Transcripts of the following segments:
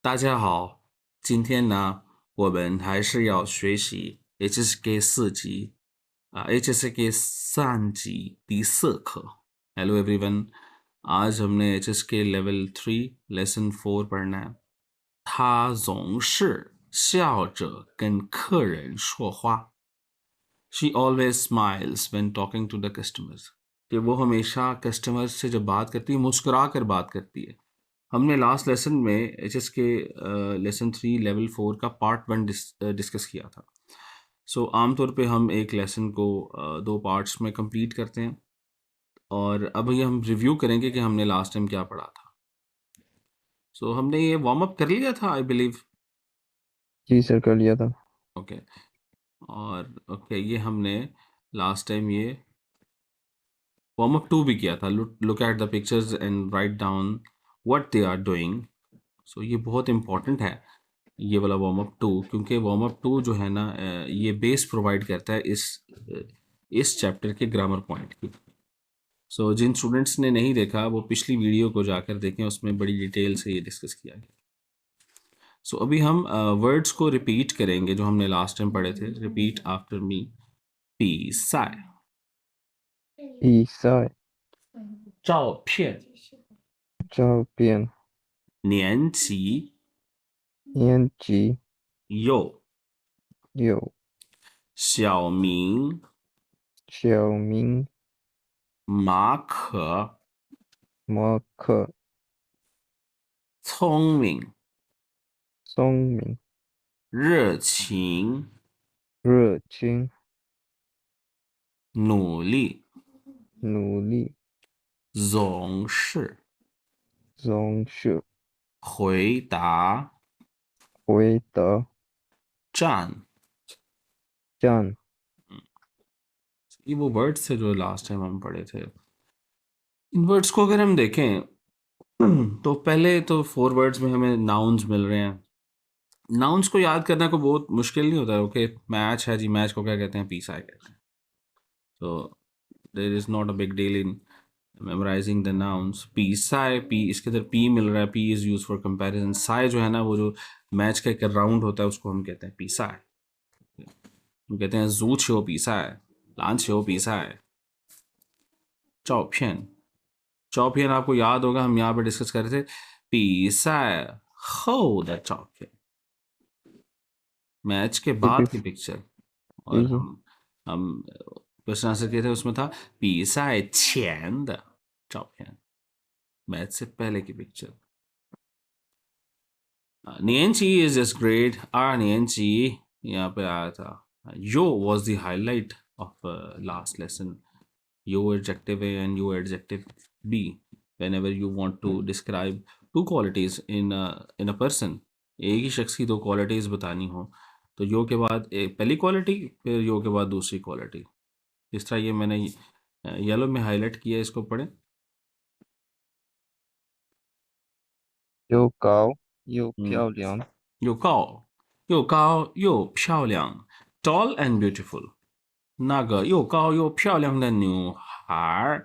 大家好，今天呢，我们还是要学习 HSK 4级HSK 3级第4课। Hello everyone，आज हमने HSK Level 3 Lesson 4पढ़ना है।他总是笑着跟客人说话。She always smiles when talking to the customers. कि वो हमेशा customers से जब बात करती है मुस्कुरा कर बात करती है। हमने लास्ट लेसन में एचएस के लेसन 3 लेवल 4 का पार्ट 1 डिस्कस किया था। सो आमतौर पे हम एक लेसन को दो पार्ट्स में कंप्लीट करते हैं और अब ये हम रिव्यू करेंगे कि हमने लास्ट टाइम क्या पढ़ा था। सो हमने ये वार्म अप कर लिया था आई बिलीव। जी सर, कर लिया था। ओके और ओके ये हमने लास्ट टाइम ये वार्म अप 2 भी किया था। Look at the pictures and write down what they are doing. So ये बहुत इंपॉर्टेंट है ये वाला वार्म अप 2, क्योंकि वार्म अप 2 जो है ना ये बेस प्रोवाइड करता है इस चैप्टर के ग्रामर पॉइंट की। सो जिन स्टूडेंट्स ने नहीं देखा वो पिछली वीडियो को जाकर देखें, उसमें बड़ी डिटेल से ये डिस्कस किया गया। सो अभी हम वर्ड्स को रिपीट करेंगे जो हमने लास्ट टाइम पढ़े थे। Repeat after me. पी साय 比赛、照片照片、年级年级有有小明小明、马可马可、聪明聪明、热情热情、努力努力、总是总是回答回答站站。ये वो वर्ड्स थे जो लास्ट टाइम हम पढ़े थे। इन वर्ड्स को अगर हम देखें तो पहले तो 4 वर्ड्स में हमें नाउन्स मिल रहे हैं। नाउन्स को याद करना को बहुत मुश्किल नहीं होता है। ओके मैच है जी, मैच को क्या कहते हैं? पी साय कहते हैं। तो there is not a big deal in memorising the nouns. P say, P इसके अंदर पी मिल रहा है, P is use for comparison. Say जो है ना वो जो मैच का एक राउंड होता है उसको हम कहते हैं पी साय। हम कहते हैं जू छियो पी साय, लान छियो पी साय। चौपियन चौपियन आपको याद होगा, हम यहाँ पे डिस्कस कर रहे थे पी साय हो द चौपियन, मैच के ये भी बाद की पिक्चर। जी और जी हम क्वेश्चन आंसर किए थे, उसमें था पी साय छेन द चौपियन, मैच से पहले की पिक्चर। नियंची इज जस्ट ग्रेट। आर नियंची यहाँ पे आया था। यो was the highlight of last lesson. यो एडजेक्टिव ए एंड यो adjective B whenever you want to describe two qualities in a person। एक ही शख्स की दो क्वालिटीज बतानी हो तो यो के बाद पहली क्वालिटी, फिर यो के बाद दूसरी क्वालिटी। इस तरह ये मैंने येलो में हाईलाइट किया, इसको पढ़ें। 又高又嗯，漂亮。又高又漂亮，tall and beautiful。那个又高又漂亮的女孩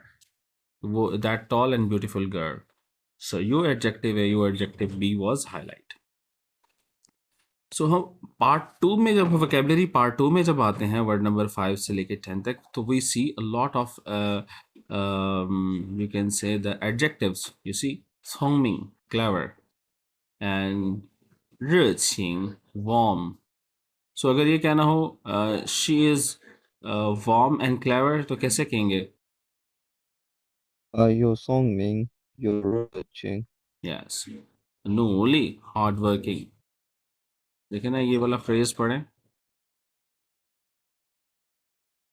，वो that tall and beautiful girl。So your adjective A, your adjective B was highlight। सो हम पार्ट 2 में जब वोकेबलरी पार्ट 2 में जब आते हैं वर्ड नंबर 5 से लेके 10 तक, तो we see a lot of you can say the adjectives. You see 聪明 clever and 热情 warm। So अगर ये कहना हो she is warm and clever तो कैसे कहेंगे? 又聪明又热情。यस, 努力 हार्ड वर्किंग। देखे ना ये वाला फ्रेज पढ़ें।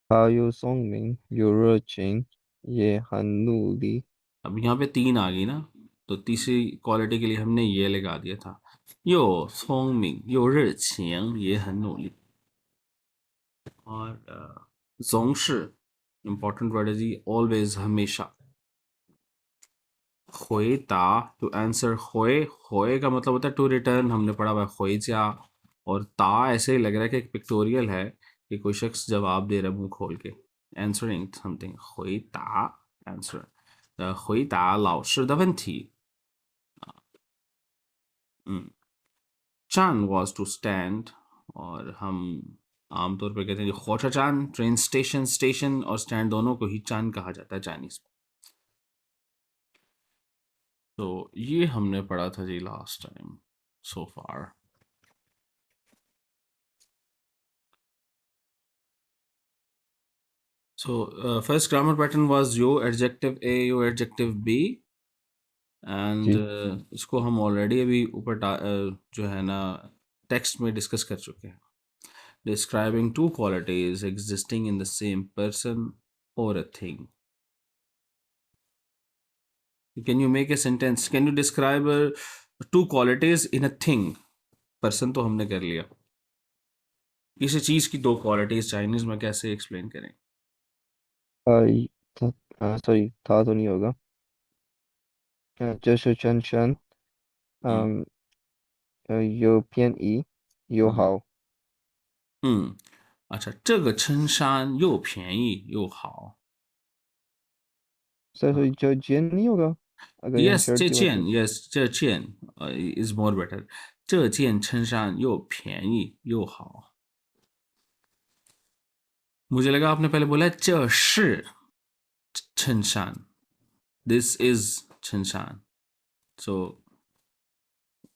他又聪明又热情，也很努力。अब यहाँ पे 3 आ गई ना, तो तीसरी क्वालिटी के लिए हमने ये लगा दिया था। यो 聪明又热情也很努力। और 总是इंपॉर्टेंट वर्ड है जी, ऑलवेज हमेशा। 回答टू आंसर, होए होए का मतलब होता है टू रिटर्न, हमने पढ़ा हुआ है होए जा। और ता ऐसे ही लग रहा है कि एक पिक्टोरियल है कि कोई शख्स जवाब दे रहा है मुंह खोल के, answering something। 回答 answer， 回答老师的问题。चान was to stand, और हम आमतौर पर कहते हैं खोचा चान, ट्रेन स्टेशन, स्टेशन और स्टैंड दोनों को ही चान कहा जाता है चाइनीज में। तो ये हमने पढ़ा था जी last time so far. So first grammar pattern was yo adjective A, yo adjective B, and जी इसको हम ऑलरेडी अभी ऊपर जो है ना टेक्स्ट में डिस्कस कर चुके हैं। Describing two qualities existing in the same person और a thing. Can you make a sentence, can you describe two qualities in a thing. Person तो हमने कर लिया, किसी चीज की दो क्वालिटीज चाइनीज में कैसे एक्सप्लेन करें? सॉरी था तो नहीं होगा। 这是真真，हम्म 有便宜又 हम्म 好。हम्म अच्छा, 这个衬衫又便宜又好。所以这件नहीं होगा अगर इन Yes, शर्ट 这 की बात 件 करें। yes 这件is more better。这件衬衫又便宜又好。मुझे लगा आपने पहले बोला है 这是衬衫，this is 衬衫，so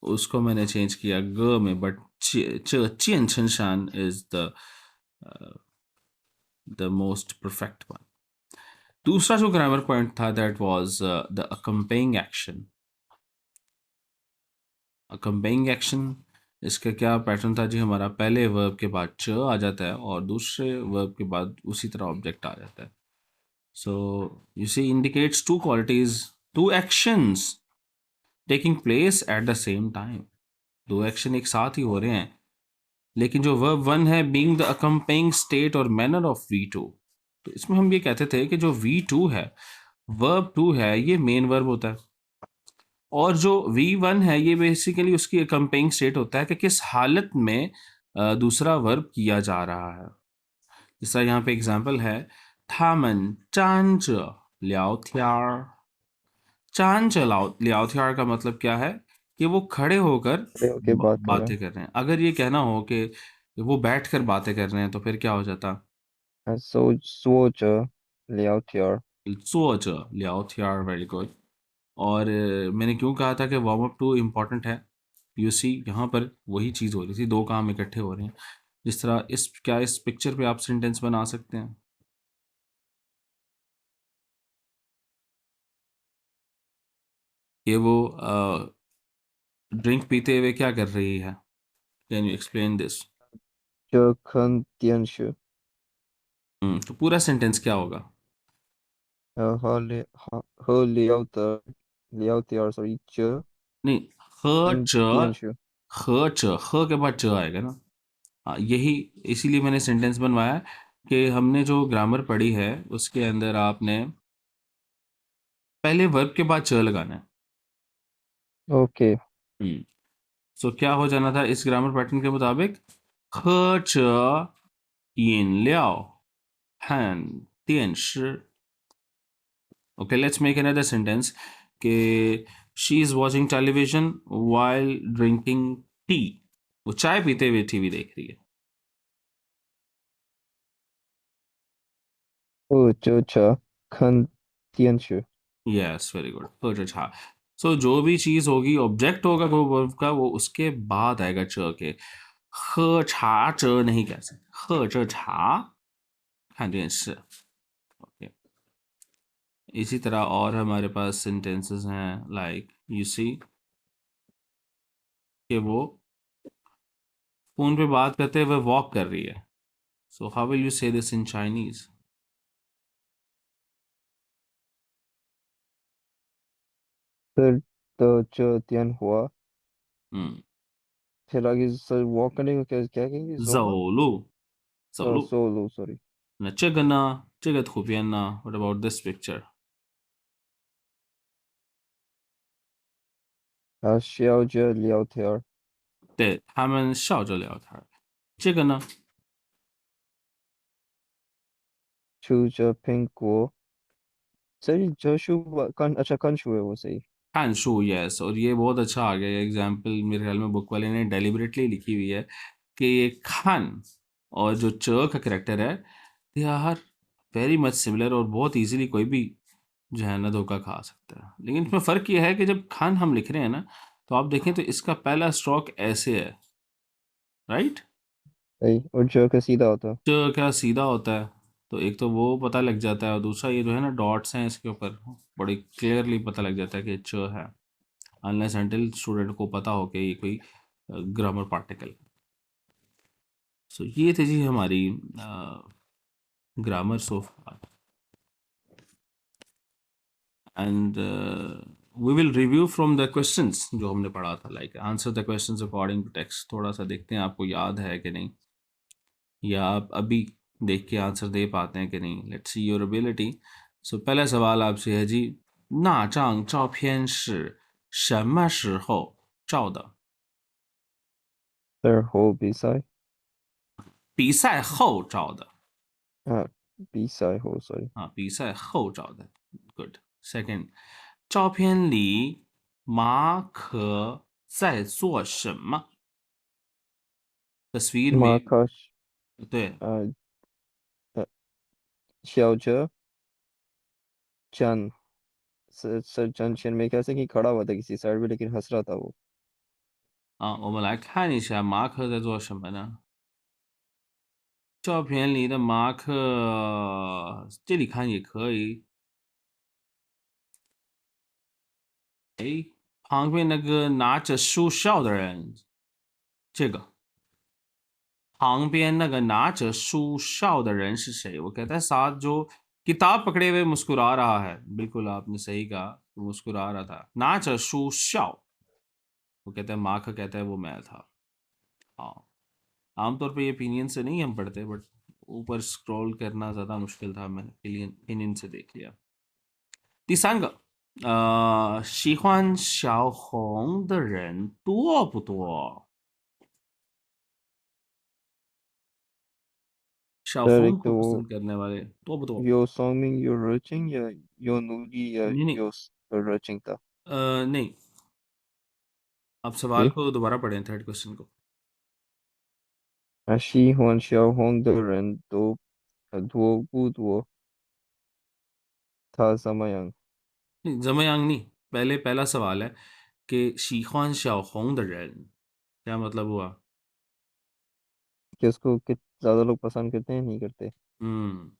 उसको मैंने चेंज किया ग में, but 这件衬衫 is the most perfect one। दूसरा जो ग्रामर पॉइंट था that was the accompanying action. Accompanying action, इसका क्या पैटर्न था जी? हमारा पहले वर्ब के बाद च आ जाता है और दूसरे वर्ब के बाद उसी तरह ऑब्जेक्ट आ जाता है। So you see indicates two qualities, two actions taking place at the same time. दो एक्शन एक साथ ही हो रहे हैं, लेकिन जो वर्ब वन है बीइंग द अकम्पेइंग स्टेट और मैनर ऑफ वी टू, तो इसमें हम ये कहते थे कि जो वी टू है, वर्ब टू है, ये मेन वर्ब होता है, और जो V1 है ये बेसिकली उसकी अकम्पेइंग स्टेट होता है कि किस हालत में दूसरा वर्ब किया जा रहा है। जैसा यहाँ पे एग्जाम्पल है, 他们站着聊天儿। 站着聊天儿का मतलब क्या है कि वो खड़े होकर खड़े होके बात कर रहे बातें कर रहे हैं। अगर ये कहना हो कि वो बैठकर बातें कर रहे हैं तो फिर क्या हो जाता? हैं坐着聊天儿 坐着聊天儿। Very good. और मैंने क्यों कहा था कि वार्म अप टू इम्पॉर्टेंट है? यू सी यहाँ पर वही चीज़ हो रही थी, दो काम इकट्ठे हो रहे हैं। जिस तरह इस पिक्चर पे आप सेंटेंस बना सकते हैं? ये वो ड्रिंक पीते हुए क्या कर रही है? Can you explain this? 这看电视तो पूरा सेंटेंस क्या होगा? 和聊天儿 सॉरी 这 नहीं, 看 ह 电视 च के बाद च आएगा ना। हाँ, यही इसीलिए मैंने सेंटेंस बनवाया कि हमने जो ग्रामर पढ़ी है उसके अंदर आपने पहले वर्ब के बाद च लगाना है। ओके सो क्या हो जाना था इस ग्रामर पैटर्न के मुताबिक? 喝着饮料看电视। Okay, let's make another sentence कि she is watching television while drinking tea। वो चाय पीते हुए टीवी देख रही है। 喝着茶看电视 यस, वेरी गुड। 喝着茶। सो जो भी चीज होगी ऑब्जेक्ट होगा वो वर्ब का, वो उसके बाद आएगा च के। 喝茶 नहीं कह सकते, 喝着茶看电视। ओके, इसी तरह और हमारे पास सेंटेंसेस हैं लाइक यू सी कि वो फोन पे बात करते हुए वॉक कर रही है। सो हाउ विल यू से दिस इन चाइनीज? 的这电话 हम्म, फिर आगे सर वॉक करने को क्या क्या कहेंगे 走 जोमा 路走路。 सोलो sorry 那这个呢？这个图片呢？What about this picture？笑着聊天儿对，他们笑着聊天儿。这个呢？吃着苹果 sir ये जोशु अच्छा कंशु है वो सही खान शू, यस। और ये बहुत अच्छा आ गया एग्जाम्पल, मेरे ख्याल में बुक वाले ने डेलिबरेटली लिखी हुई है कि ये खान और जो च का करेक्टर है, they are very much similar, और बहुत इजीली कोई भी जो है ना धोखा खा सकता है। लेकिन इसमें फ़र्क ये है कि जब खान हम लिख रहे हैं ना, तो आप देखें तो इसका पहला स्ट्रोक ऐसे है, राइट। सही, और च का सीधा होता है। च क्या सीधा होता है, तो एक तो वो पता लग जाता है, और दूसरा ये जो है ना डॉट्स हैं इसके ऊपर, बड़ी क्लियरली पता लग जाता है कि च है, अनलेस अनटिल स्टूडेंट को पता हो कि ये कोई ग्रामर पार्टिकल। सो ये थी जी हमारी grammar so far, and we will review from the questions जो हमने पढ़ा था, like answer the questions according to text. थोड़ा सा देखते हैं आपको याद है कि नहीं, या आप अभी देख के आंसर दे पाते हैं कि नहीं। Let's see your ability. So पहला सवाल आपसे है जी, 那张照片是什么时候照的？ सर हो भी साई। 比赛后照的。 हाँ, बी साई हो, सॉरी। 啊，比赛后找的。Good. Second，照片里马可在做什么？तस्वीर माँ में। का对，श्याओ चन। सर चन शन में कैसे कि खड़ा हुआ था किसी साइड पे, लेकिन हंस रहा था वो। 啊，我们来看一下马可在做什么呢？照片里的马可，这里看也可以。哎，旁边那个拿着书笑的人，这个旁边那个拿着书笑的人是谁？वो कहता है साथ जो किताब पकड़े हुए मुस्कुरा रहा है। बिल्कुल आपने सही कहा, वो मुस्कुरा रहा था। नाच शू शाओ, वो कहता है माँ का, कहता है वो मैं था। हाँ, आमतौर पे ये ओपिनियन से नहीं हम पढ़ते, बट ऊपर स्क्रॉल करना ज़्यादा मुश्किल था, मैंने ओपिनियन से देख लिया। 第三个，喜欢小红的人多不多？小 सर 红 एक को तो वो पसंद करने वाले多不多？ यो सॉन्ग यो रचिंग या यो नूरी या नहीं नहीं, यो रचिंग था। नहीं, आप सवाल जी। को दोबारा पढ़ें, थर्ड क्वेश्चन को। 喜欢小红的人都多不多？他怎么样？नहीं, जमयांग नहीं, पहले पहला सवाल है कि शीख्वान शाओहोंग द रेन, क्या मतलब हुआ? कि उसको ज्यादा लोग पसंद करते हैं, नहीं करते? हम्म,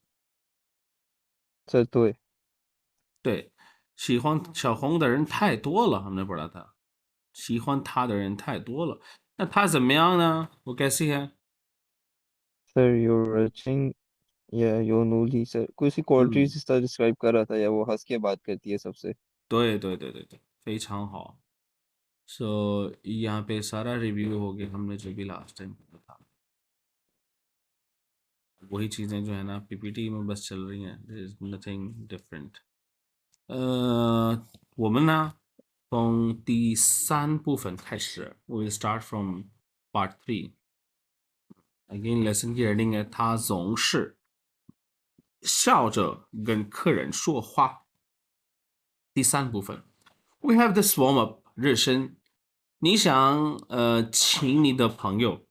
सर तो है। 对，喜欢小红的人太多了，हमने पढ़ा था। 喜欢他的人太多了，那他怎么样呢？वो कैसी है? सर यो रचिंग या यो नूरी सर, कोई सी क्वालिटीज इस तरह डिस्क्राइब कर रहा था, या वो हंस के बात करती है सबसे। 对对对对对，非常好。सो यहाँ पे सारा रिव्यू हो गया हमने जो भी लास्ट टाइम पढ़ा था, वही चीज़ें जो है ना पीपीटी में बस चल रही हैं, there is nothing different. 我们呢从第三部分开始，we will start from part three。Again lesson की heading है他总是笑着跟客人说话。第三部分，we have this warm up 热身。你想请你的朋友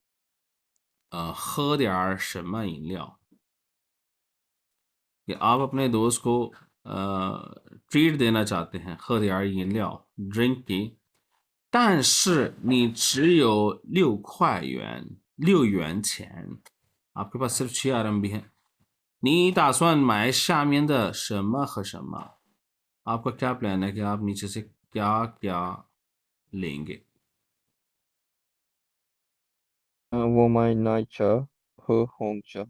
喝点儿什么饮料？कि आप अपने दोस्त को ट्रीट देना चाहते हैं, 喝点儿饮料 drink की，但是你只有6块元6元钱， आपके पास सिर्फ 6 RMB है। 你打算买下面的什么和什么？ आपका क्या प्लान है कि आप नीचे से क्या क्या लेंगे? वो माई नाई चा हो होंग चा।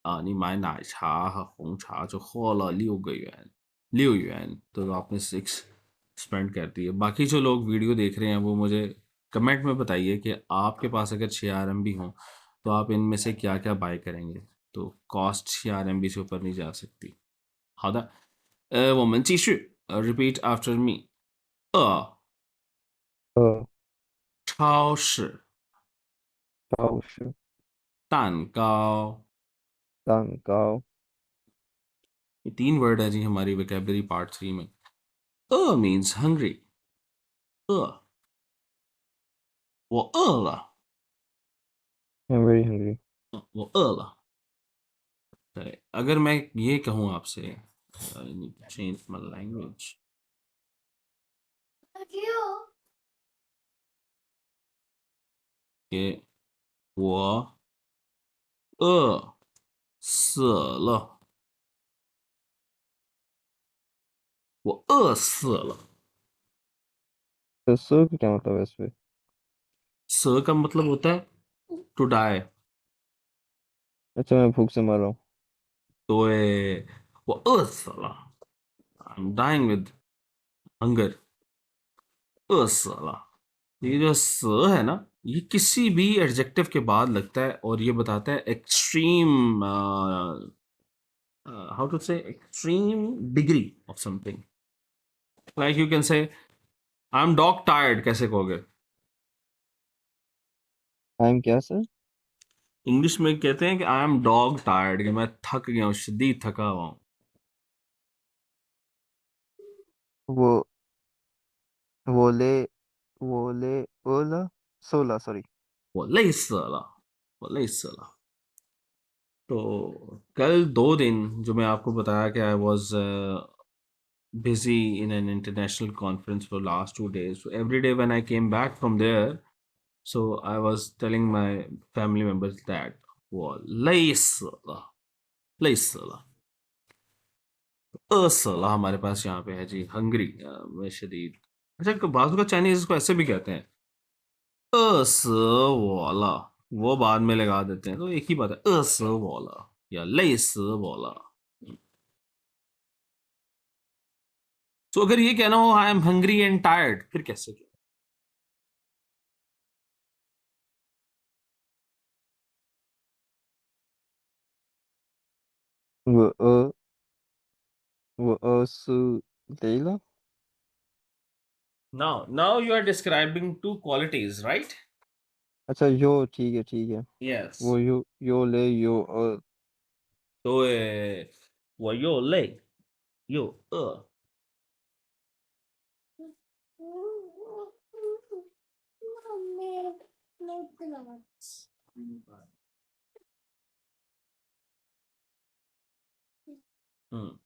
啊，你买奶茶和红茶就花了6个元，6元तो आपने 6 स्पेंड कर दिए। बाकी जो लोग वीडियो देख रहे हैं वो मुझे कमेंट में बताइए कि आपके पास अगर 6 RMB हो तो आप इनमें से क्या क्या बाय करेंगे। तो कॉस्ट 6 RMB से ऊपर नहीं जा सकती। 好的，我们继续，repeat after me。超市，超市，蛋糕，蛋糕，ये 3 वर्ड है जी हमारी वोकेबलरी पार्ट 3 में। means hungry. 饿，我饿了， I'm very hungry. 我饿了。对，अगर मैं ये कहूँ आपसे, I need to change my language. 给我饿死了，我饿死了。 तो सो का क्या मतलब है इस पे? स का मतलब होता है टू डाई. अच्छा मैं भूख से मर रहा हूँ. 对，我饿死了。I'm dying with hunger. 饿死了。ये जो स है ना, ये किसी भी एडजेक्टिव के बाद लगता है और ये बताता है एक्सट्रीम, हाउ टू से, extreme degree of something. Like you can से आई एम डॉग टायर्ड, कैसे कहोगे? I'm क्या सर? इंग्लिश में कहते हैं कि आई एम डॉग टायर्ड, कि मैं थक गया हूँ, शदीद थका हुआ हूँ. वो वो ले वो ले ओला सोला सॉरी. 我累死了，我累死了。तो कल 2 दिन जो मैं आपको बताया कि I was busy in an international conference for last 2 days. So every day when I came back from there, so I was telling my family members that 我累死了，累死了，饿死了हमारे पास यहाँ पे है जी, हंग्री में शदीद. अच्छा, बाजू का चाइनीज इसको ऐसे भी कहते हैं, 饿死我了, वो बाद में लगा देते हैं, तो एक ही बात है, 饿死我了 या 累死我了. तो अगर ये कहना हो आई एम हंग्री एंड टायर्ड, फिर कैसे क्या? वो सु लेला. Now you are describing two qualities, right? अच्छा यो ठीक है. Yes. वो यो ले यो对，我又累又饿。嗯，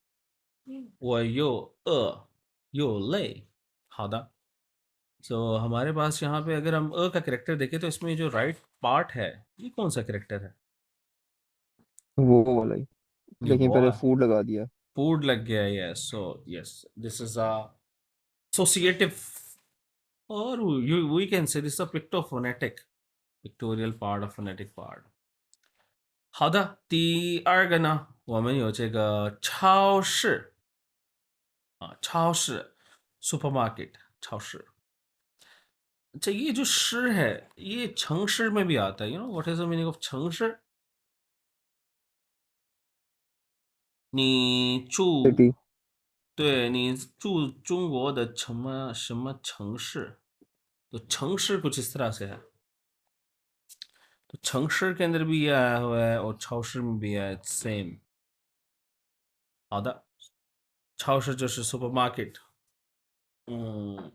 我又饿又累。好的, तो हमारे पास यहाँ पे अगर हम अ का करेक्टर देखें तो इसमें जो राइट पार्ट है, ये कौन सा करेक्टर है? वो वाला ही. ये लेकिन वो पहले है, फूड लगा दिया. फूड लग गया. Yes, so yes, this is a associative, or we can say this is a pictophonetic, pictorial part of phonetic part. 好的，第二个呢，我们有这个超市啊，超市 supermarket 超市。这ये जो 市 है, ये 城市में भी आता है. You know what is the meaning of 城市? 你住， city. 对，你住中国的什么什么城市? तो 城市 कुछ इस तरह से है. तो 城市 के अंदर भी ये आया हुआ है और 超市 में भी है, सेम. 好的，超市就是 supermarket. 嗯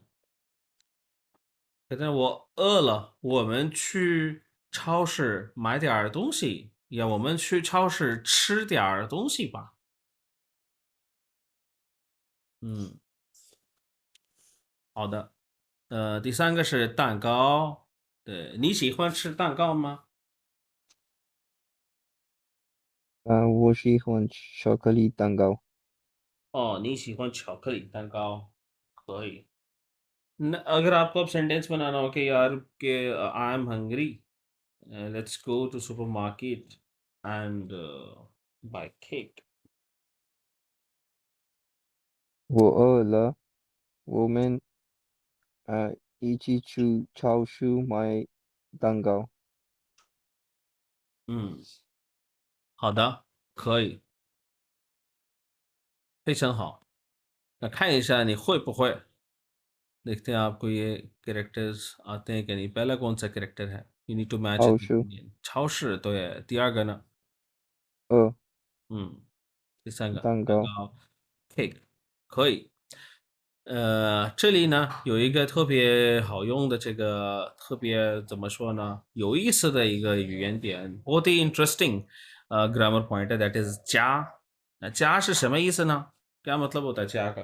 ，कहते हैं 我饿了，我们去超市买点儿东西，呀，我们去超市吃点儿东西吧。嗯，好的。第三个是蛋糕。对，你喜欢吃蛋糕吗？वो शी शॉकली तंगाओ. 哦，你喜欢巧克力蛋糕，可以。न, अगर आपको अब सेंटेंस बनाना हो कि यार कि I am hungry, let's go to supermarket and buy cake. वो ला वो मैं इची चू चाओ शू माई तंगाओ. 嗯，好的，可以，非常好。那看一下你会不会. देखते हैं आपको ये कैरेक्टर्स आते हैं कि नहीं. पहला कौन सा कैरेक्टर है? यू नीड टू मैच चाओ इट. शू 超市对，第二个呢？अ 嗯，第三个蛋 तंगाओ. 糕 cake 可以。这里呢有一个特别好用的这个特别怎么说呢？有意思的一个语言点，बहुत ही interesting grammar point है that is 家。那家是什么意思呢？क्या मतलब होता है 家का?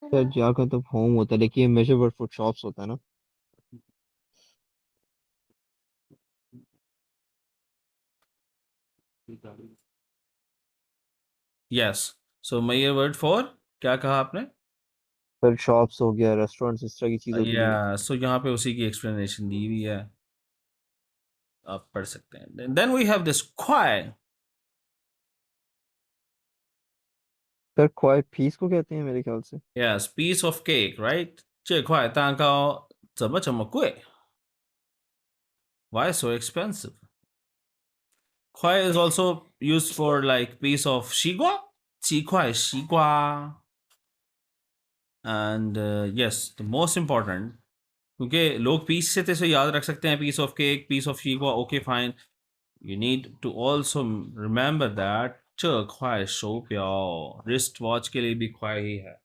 सर जा का तो होम होता है, लेकिन मेजर वर्ड फॉर शॉप्स होता है ना। Yes. So measure word for क्या कहा आपने? सर शॉप्स हो गया, रेस्टोरेंट्स, इस तरह की चीज होती है। या सो यहाँ पे उसी की एक्सप्लेनेशन दी हुई है, आप पढ़ सकते हैं। देन वी हैव दिस क्वाई। सर क्वाई पीस को कहते हैं मेरे ख्याल से। Yes, piece of cake, right? 这块蛋糕怎么这么贵? Why so expensive? 块 is also used for like piece of 西瓜，几块西瓜。And yes, the most important, क्योंकि लोग पीस से तैसे याद रख सकते हैं piece of cake, piece of 西瓜, okay fine. You need to also remember that 这块手表 wrist watch के लिए भी 块 ही है।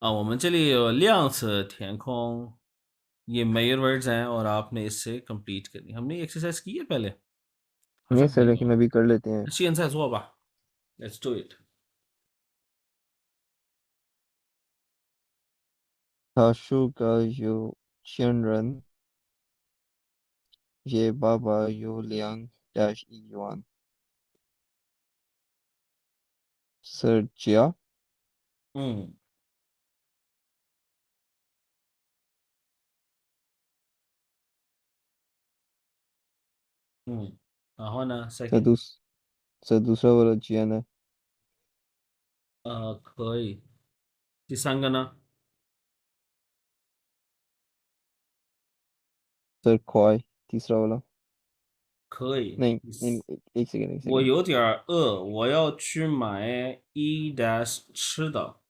我们这里有量词填空，ये मेजर वर्ड्स हैं और आपने इससे कंप्लीट करनी। हमने एक्सरसाइज की है पहले? 好 नहीं 像 सर, 没 लेकिन 有。 अभी कर लेते हैं। 现在做吧，Let's do it。他是个有钱人，也爸爸有2-1万。सर जिया।嗯 嗯，然后呢 सर ，second，सर दूसरा वाला जिया ने। 可以。第三个呢？ सर क्वाई तीसरा वाला। 可以。नहीं नहीं, एक सेकेंड एक 我 सेकेंड। 有点饿，我要去买一 dash 吃的。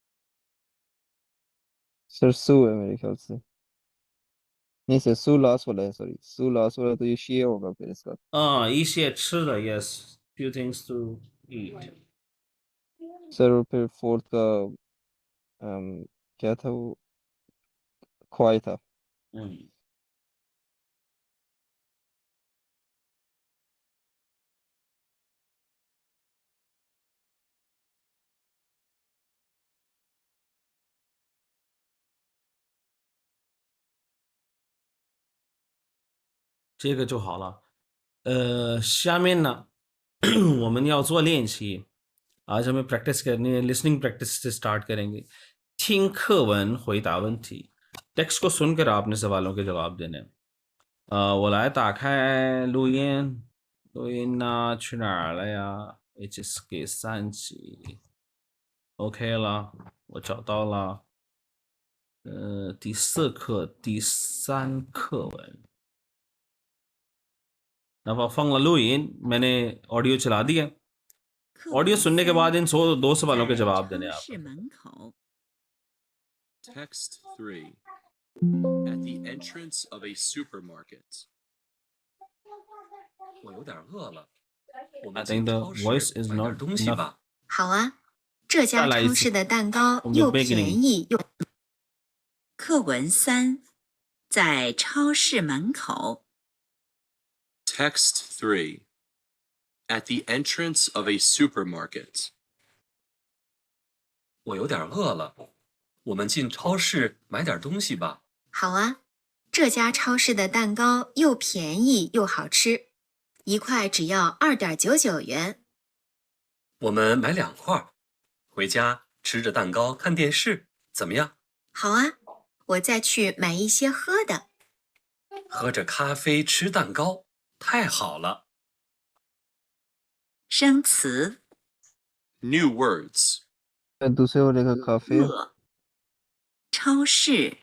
सर सू है मेरे ख्याल से। नहीं सर, सू लास्ट वाला है, सॉरी सू लास्ट वाला, तो ये शेयर होगा फिर इसका। 一些吃的，yes，few things to eat。सर और फिर फोर्थ का क्या था वो, ख्वाई था। 嗯，这个就好了。下面呢，我们要做练习。आज हमें प्रैक्टिस करनी है, लिसनिंग प्रैक्टिस से स्टार्ट करेंगे। 听课文回答问题，टेक्स्ट को सुनकर आपने सवालों के जवाब देने हैं।我来打开录音，录音呢去哪儿了呀？HSK 3级，OK 了，我找到了。第4课第3课文。अब फंग लुइन मैंने ऑडियो चला दिया। ऑडियो सुनने के बाद इन 2 सवालों के जवाब देने आप। Text 3. At the entrance of a supermarket. 我有点饿了，我 I 们 think 进 the 超 voice 市 is 买点 not 东西 enough. 吧。好啊，这家超市的蛋糕又便宜又。课文3，在超市门口。Text 3. At the entrance of a supermarket. 我有点饿了，我们进超市买点东西吧。好啊，这家超市的蛋糕又便宜又好吃，一块只要2.99元。我们买2块，回家吃着蛋糕看电视，怎么样？好啊，我再去买一些喝的。喝着咖啡吃蛋糕，太好了。生词 New words. दूसरे वाले का काफी है। 饿、超市、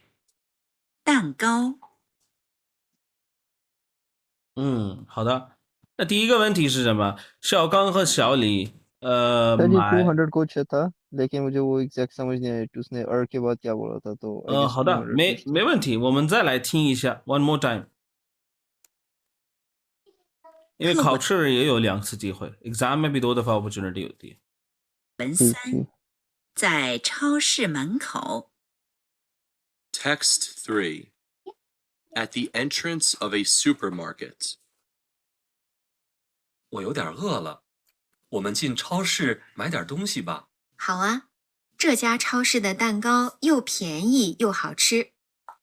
蛋糕。好的。那第一个问题是什么？小刚和小李सर ये买 200 कुछ था, लेकिन मुझे वो एग्जैक्ट समझ नहीं आया उसने अर के बाद क्या बोला था, तो आई गेस 好的，200 कुछ था।没问题，我们再来听一下 one more time。因为考试也有2次机会 ，exam में भी 2 दफा opportunity होती है。文3，在超市门口。Text 3. At the entrance of a supermarket. 我有点饿了，我们进超市买点东西吧。好啊，这家超市的蛋糕又便宜又好吃，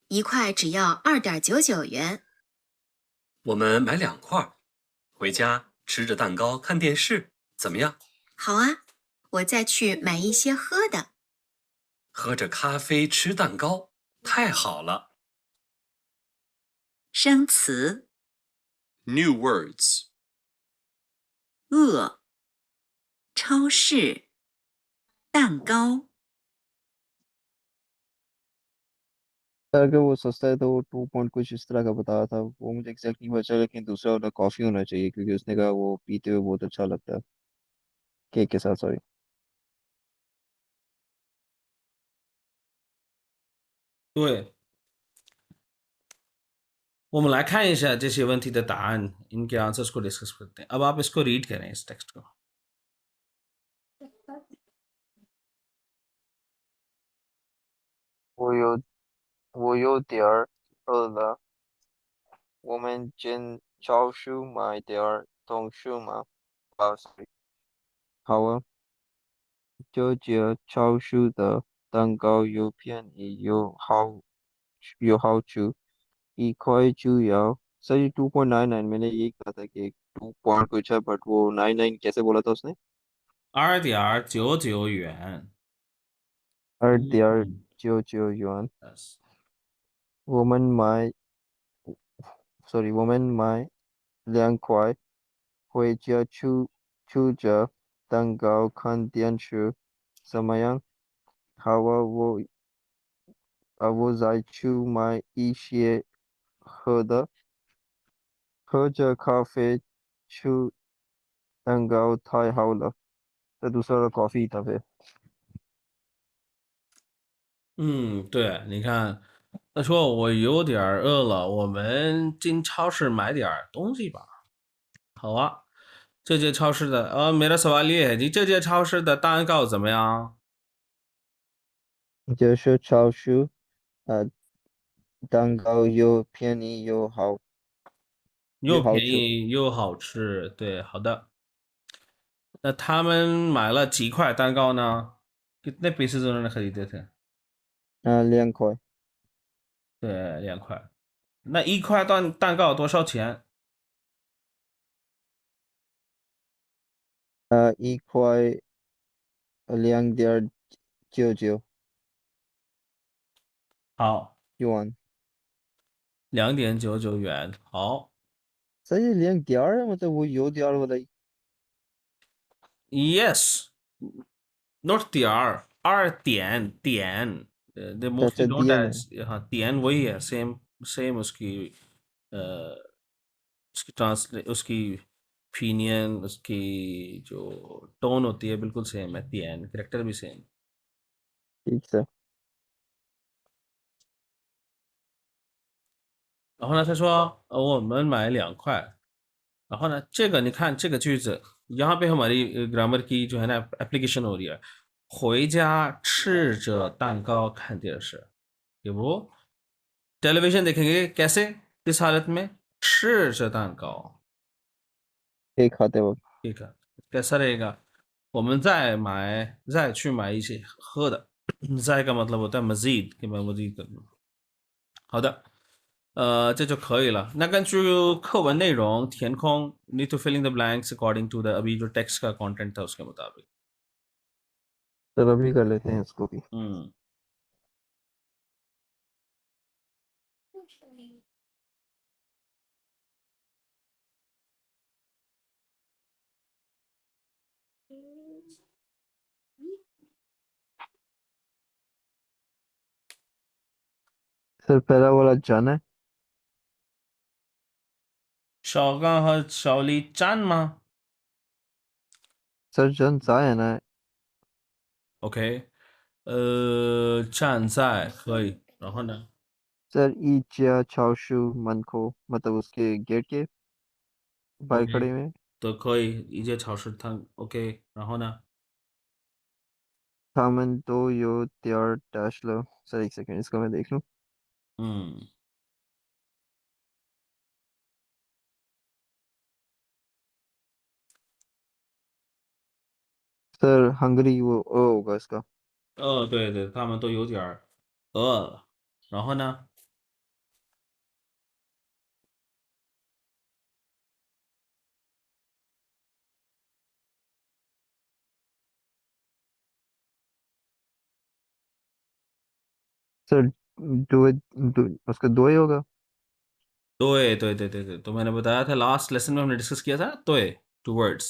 一块只要2.99元。我们买2块，回家吃着蛋糕看电视，怎么样？好啊，我再去买一些喝的。喝着咖啡吃蛋糕，太好了。生词 New words. 饿、超市、蛋糕。अगर वो सस्ता है तो वो 2 पॉइंट कुछ इस तरह का बताया था, वो मुझे एग्जैक्ट नहीं पता चला, लेकिन दूसरा वाला कॉफी होना चाहिए क्योंकि उसने कहा वो पीते हुए बहुत अच्छा लगता है केक के साथ, सॉरी। 对，我们来看一下这些问题的答案，इनके आंसर्स को डिस्कस करते हैं। अब आप इसको रीड करें इस टेक्स्ट को।我有点饿了，我们进超市买点东西吗？啊，sorry。好啊，这家超市的蛋糕又便宜又好吃，一块就要सर 2.99 मैंने यही कहा था कि 2 पॉइंट कुछ है, बट वो 99 कैसे बोला था उसने? 2.99元。 2.99 Yes. 我们买2块，回家吃着蛋糕看电视，怎么样？好啊，我再去买一些喝的，喝着咖啡吃蛋糕太好了。这दूसरा वाला कॉफी था फिर। 对，你看，他说我有点饿了，我们进超市买点东西吧。好啊，这间超市的मेरा सवाल ये है जी，这间超市的蛋糕怎么样？就是超市，蛋糕又便宜又便又好吃。宜又好吃，对，好的。那他们买了几块蛋糕呢？कितने पीसेस उन्होंने खरीदे थे？ 2块。对，2块。那一块蛋糕多少钱？一块2.99好元。2.99元。好 सर ये 2 है, मतलब वो有点वाला ही। ，yes。not 点，they mostly अच्छा don't दिया add। नहीं। हाँ, 点वही है, सेम उसकी उसकी ट्रांसले उसकी opinion, उसकी जो टोन होती है बिल्कुल सेम है, 点 करेक्टर भी सेम। ठीक सर। 然后呢，他说我们买2块。然后呢，这个你看这个句子，यहाँ पे हमारी ग्रामर की जो है ना एप्लीकेशन हो रही है। 回家吃着蛋糕看电视，ये वो टेलीविजन देखेंगे कैसे, किस हालत में? 吃着蛋糕， एक खाते वक्त। ठीक है, कैसा रहेगा? 我们再去买一些喝的，再का मतलब होता है मजीद, कि मैं मजीद कर लूँ। 好的，这就可以了。那根据课文内容填空 ，need to fill in the blanks according to the अभी जो text का content था उसके मुताबिक। चलो अभी कर लेते हैं इसको भी। सर पहला वाला जाना है। 小刚和小李站吗 सर जन जाए ना। ？OK，站在可以。然后呢？ सर ईचा चाशु मन को, मतलब उसके गेट के। 白 OK， 克里面，都可以，一介超市摊 OK，然后呢？他们都有点儿 dash 了。सर एक सेकंड इसका मैं देख लूँ। 嗯 सर हंगरी वो होगा इसका।对对，他们都有点儿饿了，然后呢？ सर दो उसका दो ही होगा। 对对对对对，तो मैंने बताया था लास्ट लेसन में हमने डिस्कस किया था 对 टू वर्ड्स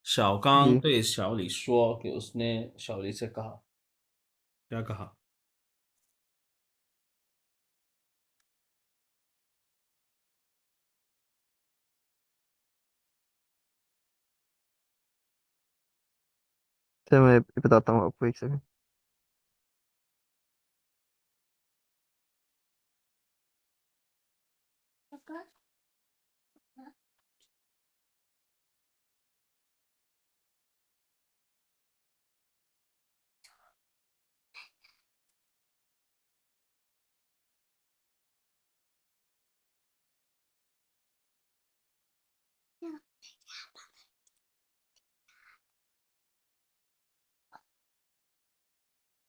小刚 जी 对小李说कि उसने 小李से कहा क्या कहा सर मैं बताता हूँ आपको एक सेकंड।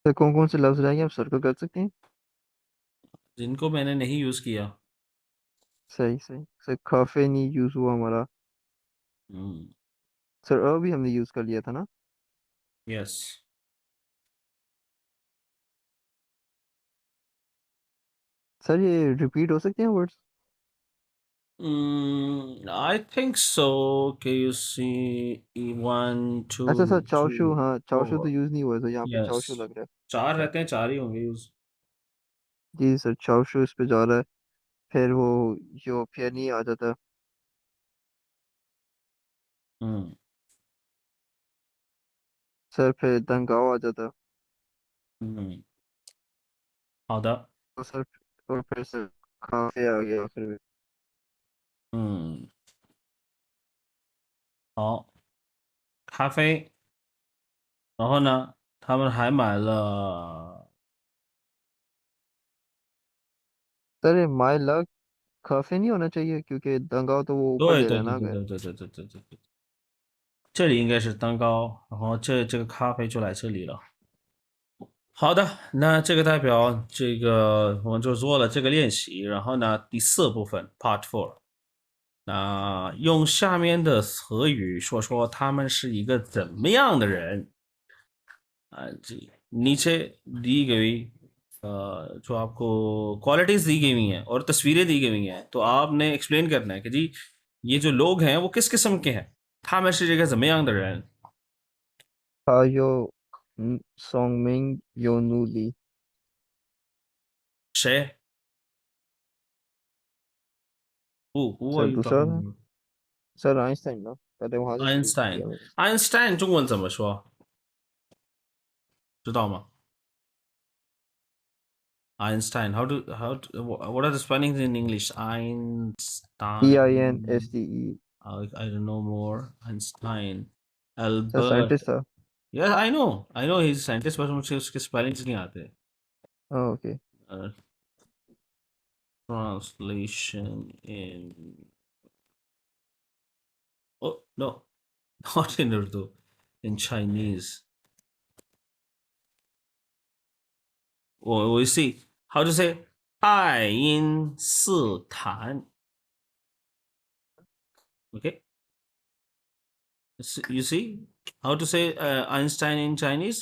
सर कौन कौन से लफ्ज रहेंगे आप सर्कल कर सकते हैं। जिनको मैंने नहीं यूज़ किया सही सही सर काफे नहीं यूज हुआ हमारा। सर अभी हमने यूज कर लिया था ना। यस सर ये रिपीट हो सकते हैं words. I think so can you see 1 अच्छा 2 सर चाउशू 3 हाँ चाउशू तो 4 यूज नहीं हुआ तो यहाँ पे यस चाउशू लग रहा है। चार रहते हैं चार ही होंगे यूज़ जी सर चाउशू इस पे जा रहा है। फिर वो जो फिर नहीं आ जाता। हम्म सर फिर दंगाओ आ जाता। 好的 तो सर और फिर सर काफे आ गया फिर। 嗯好咖啡然后呢他们还买了 सर ये माई लक काफे नहीं होना चाहिए क्योंकि दंगाओ तो वो ऊपर ले रहा है ना अगर। 对，这里应该是蛋糕，然后这个咖啡就来这里了。好的，那这个代表这个我们就做了这个练习，然后呢，第四部分 Part Four，那用下面的词语说说他们是一个怎么样的人啊？这नीचे दी गई जो आपको क्वालिटीज दी गई हुई हैं और तस्वीरें दी गई हुई हैं तो आपने एक्सप्लेन करना है कि जी ये जो लोग हैं वो किस किस्म के हैं 他们是这个怎么样的人 还有宋明有努力。谁 Who are सर you दूसरा talking था about? सर आइंस्टाइन ना पहले वहां से शुरू किया Einstein मैंने। Einstein 中文怎么说知道吗 Einstein what are the spellings in English Einstein EINSTE। I don't know more Einstein sir Albert scientist था। yeah I know he's a scientist but मुझे उसके spellings नहीं आते okay. uh, translation in oh no not in Urdu in Chinese we see how to say 爱因斯坦 okay you see how to say Einstein in Chinese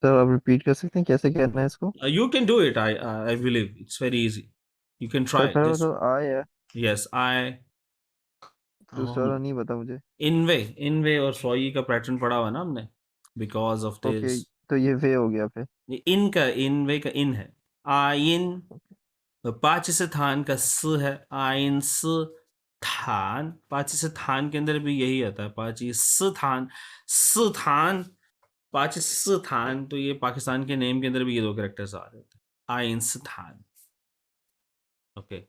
sir आप repeat कर सकते हैं कैसे कहना है इसको। you can do it I believe it's very easy you can sir try पहले just तो आई है yes I दूसरा वाला नहीं पता मुझे। इनवे और सोई का पैटर्न पढ़ा हुआ है ना हमने बिकॉज ऑफ ओके दिस तो ये वे हो गया फिर। ये इन का इनवे का इन है आइन पाकिस्तान का स है आइन स थान पाकिस्तान के अंदर भी यही आता है पाकिस्तान स्थान पाकिस्तान तो ये पाकिस्तान के नेम के अंदर भी ये दो कैरेक्टर्स आ रहे थे आइन स्थान okay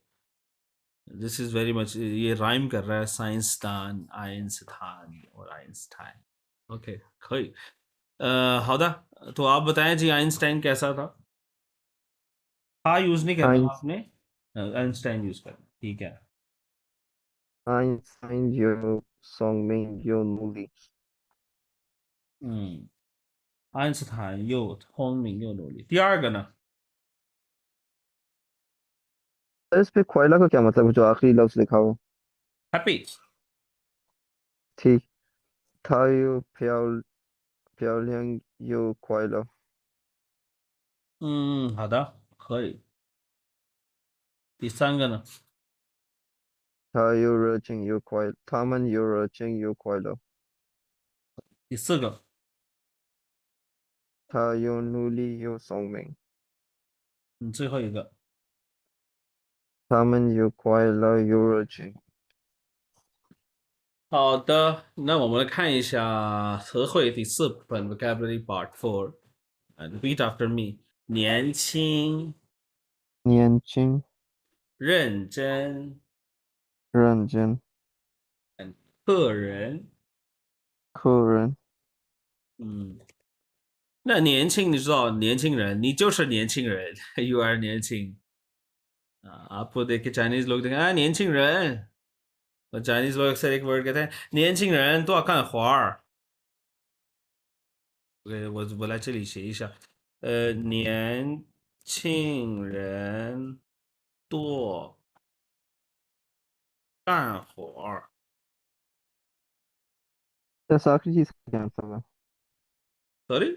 this is very much, ये राइम कर रहा है, साइंसदान आइंस्टाइन और आइंस्टाइन। ओके खैर, हौदा, तो आप बताएं जी आइंस्टाइन कैसा था? हाँ यूज नहीं करना Ein, आपने, आइंस्टाइन यूज करना, ठीक है। Einstein yo Songmin yo Nuli. 嗯，爱因斯坦又聪明又努力。第二个呢？ इस पे ख्वाइला का क्या मतलब है जो आखिरी लफ्ज लिखा हो? happy। ठीक। था यो प्यालियांग यो ख्वाइला। 好的，可以。第三个呢？ था यो रचिंग यो ख्वाइला थामन यो रचिंग यो ख्वाइला। 第四个，था यो नूली यो सोंगमिंग। 最后一个。थामन यो ख्वाइला यो रचिंग।好的，那我们来看一下词汇第四部分 vocabulary part 4。repeat after me。年轻，年轻，认真，认真，客人。客人，那年轻，你知道年轻人，你就是年轻人，you are 年轻。आपको देख के चाइनीज लोग देखें年轻人，और चाइनीज लोग अक्सर एक वर्ड कहते हैं 年轻人多干活儿。我来这里写一下，年轻人多干活儿。 बस आखिरी चीज का क्या मतलब है? Sorry，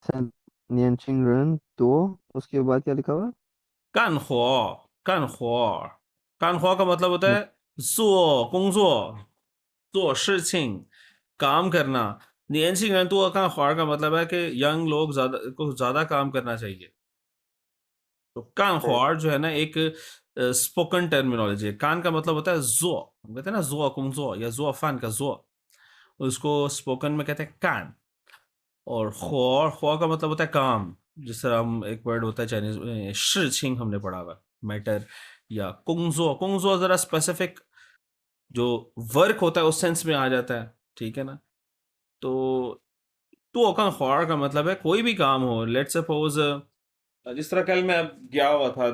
सन नियंचिंग तो उसके बाद क्या लिखा हुआ है? 干活，干活，干活का मतलब होता है मत- 做工作，做事情，काम करना। 年轻人多干活儿 का मतलब है कि यंग लोग ज्यादा काम करना चाहिए। तो कान ख्वार जो है ना एक स्पोकन टर्मिनोलॉजी है। कान का मतलब होता है जो, कहते हैं ना जो कुंजो या जो फान का जो, उसको स्पोकन में कहते हैं कान। और ख्वार ख्वार का मतलब होता है काम। जिस तरह हम एक वर्ड होता है चाइनीज में शिचिंग हमने पढ़ा हुआ, मैटर, या कुंजो। कुंजो जरा स्पेसिफिक जो वर्क होता है उस सेंस में आ जाता है, ठीक है ना। तो कान ख्वार का मतलब है कोई भी काम हो। लेट्स सपोज जिस तरह कल मैं गया हुआ था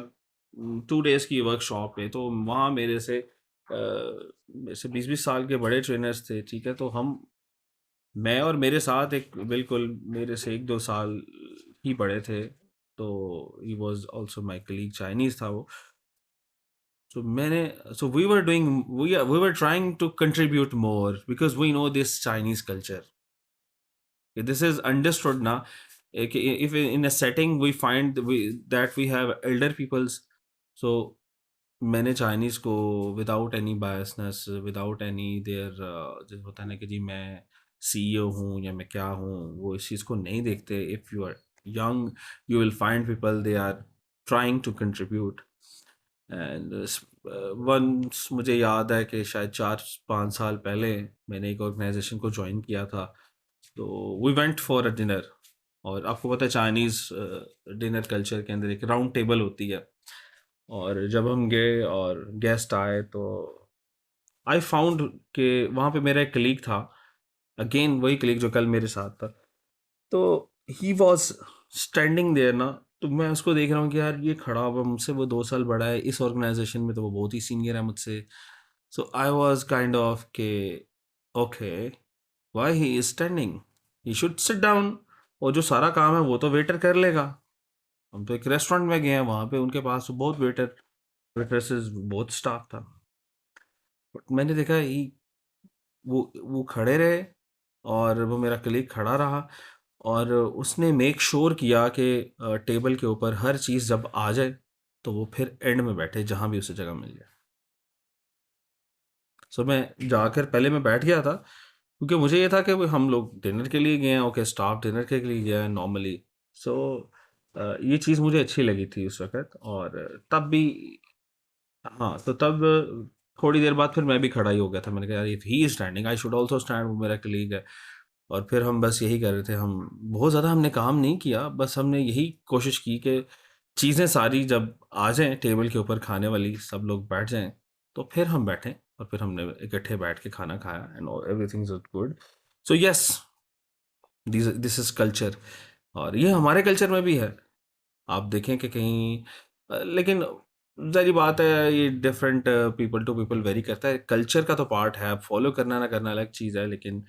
2 days की वर्कशॉप पे, तो वहाँ मेरे से 20-20 साल के बड़े ट्रेनर्स थे, ठीक है। तो मैं और मेरे साथ एक बिल्कुल मेरे से 1-2 साल ही बड़े थे, तो he was also my colleague, Chinese था वो। So we were trying to contribute more because we know this Chinese culture. This is understood now. If in a setting we find that we have elder peoples, so मैंने Chinese को without any biasness, without any their जो होता है ना कि जी मैं CEO हूँ या मैं क्या हूँ, वो इस चीज़ को नहीं देखते। If you are young you will find people they are trying to contribute. And once मुझे याद है कि शायद 4-5 साल पहले मैंने एक ऑर्गेनाइजेशन को ज्वाइन किया था। तो we went for a dinner, और आपको पता है चाइनीज़ डिनर कल्चर के अंदर एक राउंड टेबल होती है। और जब हम गए और गेस्ट आए तो आई फाउंड कि वहाँ पे मेरा एक कलीग था, अगेन वही कलीग जो कल मेरे साथ था। तो ही वॉज स्टैंडिंग देयर ना, तो मैं उसको देख रहा हूँ कि यार ये खड़ा हुआ मुझसे, वो 2 साल बड़ा है इस ऑर्गेनाइजेशन में, तो वो बहुत ही सीनियर है मुझसे। सो आई वॉज काइंड ऑफ के okay why he is standing, he should sit down, और जो सारा काम है वो तो वेटर कर लेगा। हम तो एक रेस्टोरेंट में गए हैं, वहाँ पे उनके पास तो बहुत वेटरेसेस बहुत स्टाफ था। बट मैंने देखा वो खड़े रहे, और वो मेरा कलीग खड़ा रहा, और उसने मेक श्योर किया कि टेबल के ऊपर हर चीज़ जब आ जाए तो वो फिर एंड में बैठे जहाँ भी उसे जगह मिल जाए। सो मैं जाकर पहले मैं बैठ गया था, क्योंकि मुझे ये था कि हम लोग डिनर के लिए गए हैं, ओके स्टाफ डिनर के लिए गया है नॉर्मली। सो ये चीज़ मुझे अच्छी लगी थी उस वक्त। और तब भी हाँ, तो तब थोड़ी देर बाद फिर मैं भी खड़ा ही हो गया था। मैंने कहा यार if he is standing I should also stand, वो मेरा कलीग है। और फिर हम बस यही कर रहे थे, हम बहुत ज़्यादा हमने काम नहीं किया, बस हमने यही कोशिश की कि चीज़ें सारी जब आ जाएं टेबल के ऊपर खाने वाली, सब लोग बैठ जाएं, तो फिर हम बैठें और फिर हमने इकट्ठे बैठ के खाना खाया and everything is good. So yes, this is culture. और ये हमारे कल्चर में भी है. आप देखें कि कहीं लेकिन ज़ाहिर बात है ये different people to people vary करता है. कल्चर का तो पार्ट है, फॉलो करना ना करना अलग चीज़ है, लेकिन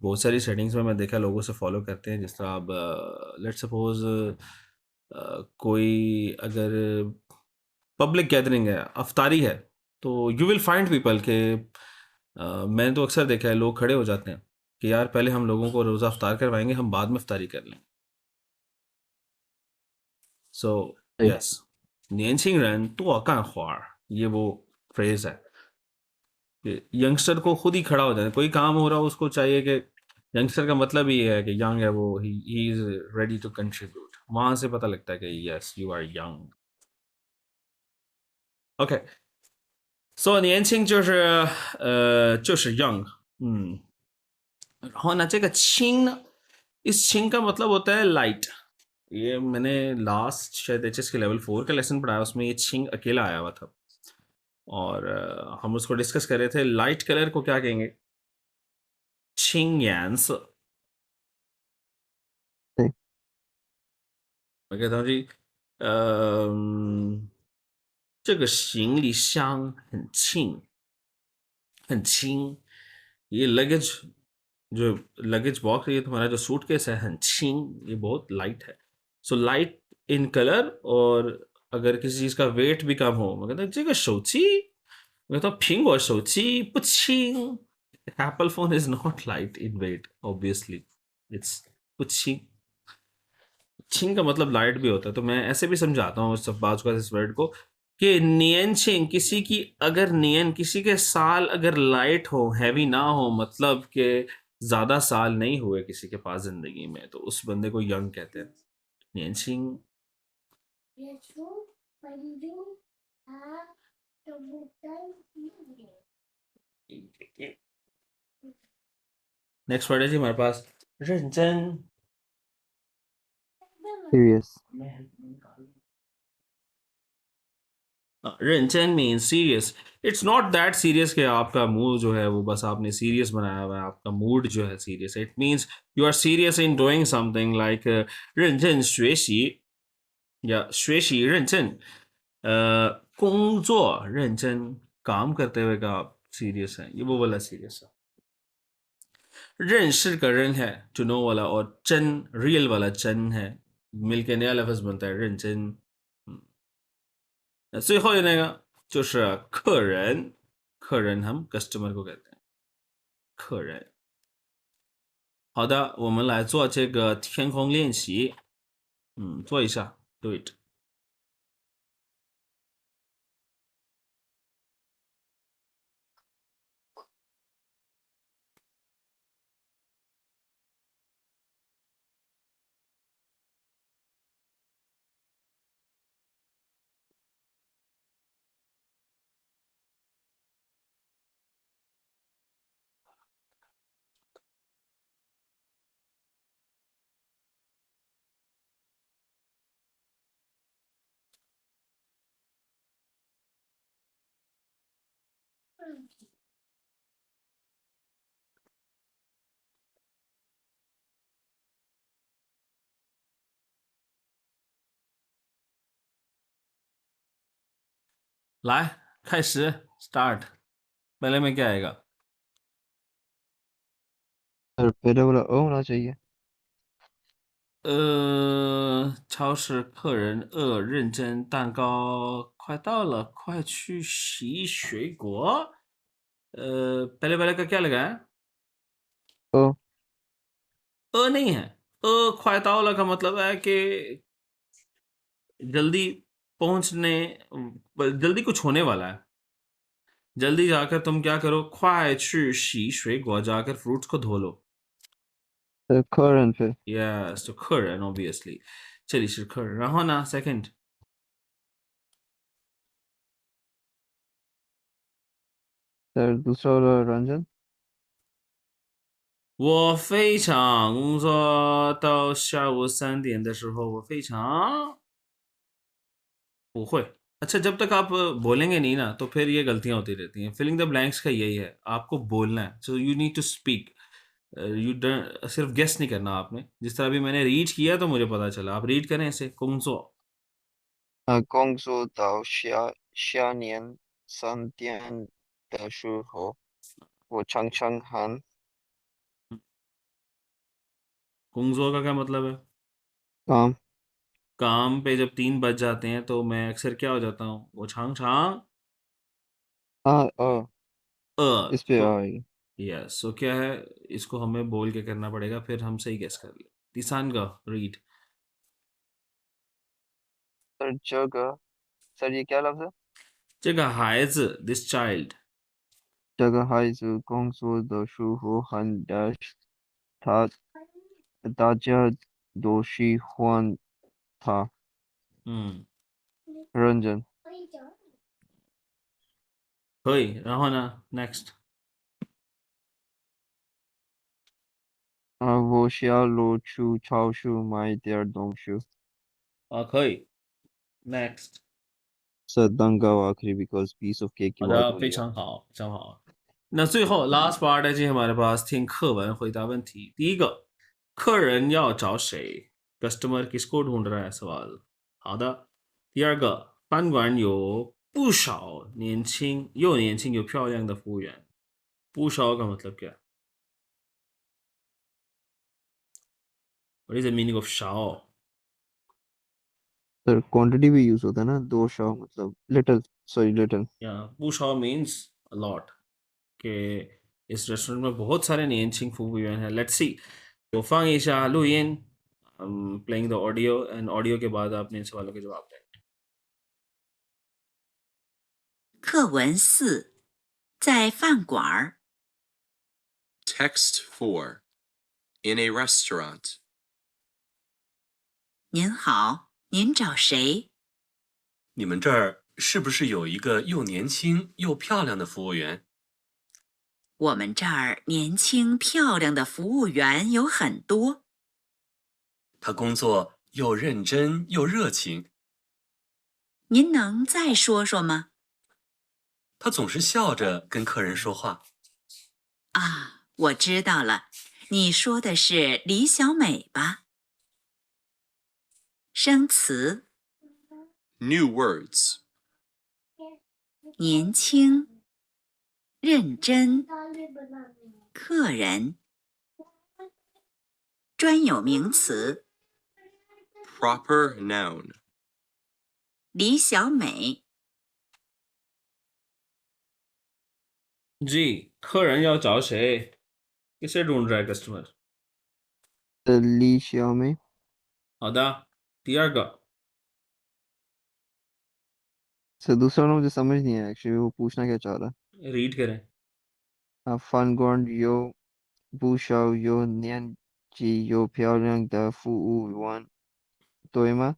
बहुत सारी सेटिंग्स में मैं देखा लोगों से फॉलो करते हैं. जिस तरह आप लेट्स सपोज कोई अगर पब्लिक गैदरिंग है, अफ्तारी है, तो यू विल फाइंड पीपल के मैंने तो अक्सर देखा है लोग खड़े हो जाते हैं कि यार पहले हम लोगों को रोज़ा अफ्तार करवाएंगे, हम बाद में अफ्तारी कर लेंगे. सो यस, 年轻人多干活儿, ये वो फ्रेज है कि यंगस्टर को खुद ही खड़ा हो जाए. कोई काम हो रहा हो उसको चाहिए कि यंगस्टर का मतलब ही है कि यंग है वो, he is ready to contribute. वहां से पता लगता है कि yes you are young. OK， so 年轻就是 young， 然后呢这个轻呢，इस छिंग का मतलब होता है लाइट. ये मैंने लास्ट शायद एचएस के लेवल 4 का लेसन पढ़ाया, उसमें ये छिंग अकेला आया हुआ था और हम उसको डिस्कस कर रहे थे. लाइट कलर को क्या कहेंगे? छिंग यांस. मैं कहता हूँ जी 这个行李箱很轻，很轻. ये लगेज जो लगेज बॉक्स, ये तुम्हारा जो सूटकेस है, 很轻, ये बहुत लाइट है. So light in colour. और अगर किसी चीज़ का वेट भी कम हो, मैं कहता हूँ 这个手机, मैं कहता हूँ 苹果手机不轻. Apple phone is not light in weight, obviously. It's 不轻. छिंग का मतलब लाइट भी होता है. तो मैं ऐसे भी समझाता हूँ सब बात को, इस वर्ड को, कि नियन छिंग किसी की अगर नियन किसी के साल अगर लाइट हो, हैवी ना हो, मतलब कि ज़्यादा साल नहीं हुए किसी के पास ज़िंदगी में, तो उस बंदे को यंग कहते हैं. नियन छिंग. नेक्स्ट वर्ड है जी हमारे पास 认真. Serious. 认真 means serious. It's not that serious कि आपका मूड जो है वो बस आपने सीरियस बनाया हुआ है, आपका मूड जो है serious. It means you are serious in doing something like 认真学习 या 学习认真. 工作认真, काम करते हुए का आप सीरियस हैं, ये वो वाला सीरियस है. 认识का रन है, to know वाला, और真रियल वाला真है, मिलके नया लफ्ज बनता है 认真. 最后一个就是客人，客人 हम कस्टमर को कहते हैं 客人。好的，我们来做这个天空练习。做一下 ，do it。来，开始 ，start。पहले में क्या आएगा? सर पहले वाला ओ होना चाहिए. 超市客人认真，蛋糕快到了，快去洗水果。पहले वाले का क्या लगा है? ओ. नहीं है. 快到了का मतलब है कि जल्दी पहुंचने, जल्दी कुछ होने वाला है. जल्दी जाकर तुम क्या करो? 快去洗水果, जाकर फ्रूट्स को धो लो.客人पे. Yes, तो 客人 obviously. 这里是客人，然后呢 second. सर दूसरा वाला रंजन. 我非常工作到下午3点的时候，我非常不会 अच्छा जब तक आप बोलेंगे नहीं ना तो फिर ये गलतियां होती रहती हैं फिलिंग द ब्लैंक्स का यही है आपको बोलना है so you need to speak you सिर्फ गेस नहीं करना आपने जिस तरह अभी मैंने रीड किया तो मुझे पता चला आप रीड करें इसे कुंसो 工作到下年3点的时候，我常常喊 कुंसो का क्या मतलब है काम काम पे जब 3 बज जाते हैं तो मैं अक्सर क्या हो जाता हूँ वो छांग छांग इस पे तो आएगी यस सो क्या है इसको हमें बोल के करना पड़ेगा फिर हम सही गेस कर ले तीसान का रीड सर जगह सर ये क्या लफ्ज़ है 这个孩子 this child 这个孩子工作的时候很 dash，大家都喜欢他，嗯认真。可以然后呢 next 我下楼去超市买点东西。可以 next sir दंगा आखिरी because piece of cake की 好 बात 的 हो 非 रही है 常好非常好那最后 last part 的这हमारे पास听课文回答问题第一个客人要找谁 customer किसको ढूंढ रहा है सवाल 好的第二个饭馆有不少年轻又漂亮的服务员不少का मतलब क्या what is the meaning of 少 sir quantity भी यूज होता है ना 200 मतलब लिटिल सॉरी लिटिल या 不少 means a lot कि इस रेस्टोरेंट में बहुत सारे 年轻服务员हैं let's see 我放一下录音 I'm playing the audio and audio के बाद आपने इन सवालों के जवाब दें 课文4，在饭馆儿。 Text 4. In a restaurant. 您好，您找谁？你们这儿是不是有一个又年轻又漂亮的服务员？我们这儿年轻漂亮的服务员有很多。他工作又认真又热情，您能再说说吗？他总是笑着跟客人说话。啊，我知道了，你说的是李小美吧？生词： New words. 年轻、认真、客人。专有名词： Proper noun. 李小美。 जी 客人要找谁 किसे ढूंढ रहा है कस्टमर लिशिया में 好的第二个 सर दूसरा ना मुझे समझ नहीं है एक्चुअली वो पूछना क्या चाह रहा रीड करें है饭馆有不少有年纪又漂亮的服务员对吗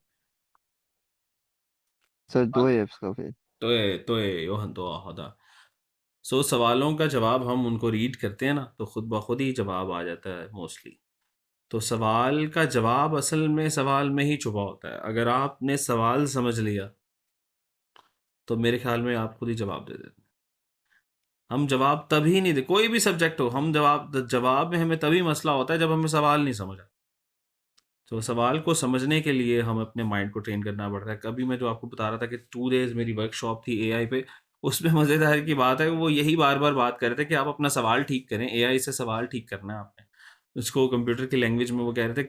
सर दो है इसका फिर 对对有很多好的सो सवालों का जवाब हम उनको रीड करते हैं ना तो खुद ब खुद ही जवाब आ जाता है मोस्टली तो सवाल का जवाब असल में सवाल में ही छुपा होता है अगर आपने सवाल समझ लिया तो मेरे ख्याल में आप खुद ही जवाब दे देते हैं हम जवाब तभी नहीं दे कोई भी सब्जेक्ट हो हम जवाब में हमें तभी मसला होता है जब हमें सवाल नहीं समझा तो सवाल को समझने के लिए हम अपने माइंड को ट्रेन करना पड़ता है कभी मैं जो आपको बता रहा था कि 2 डेज मेरी वर्कशॉप थी एआई पे उसमें मज़ेदार की बात है वो यही बार बार बात कर रहे थे कि आप अपना सवाल ठीक करें एआई से सवाल ठीक करना है आपने उसको कंप्यूटर की लैंग्वेज में वो कह रहे थे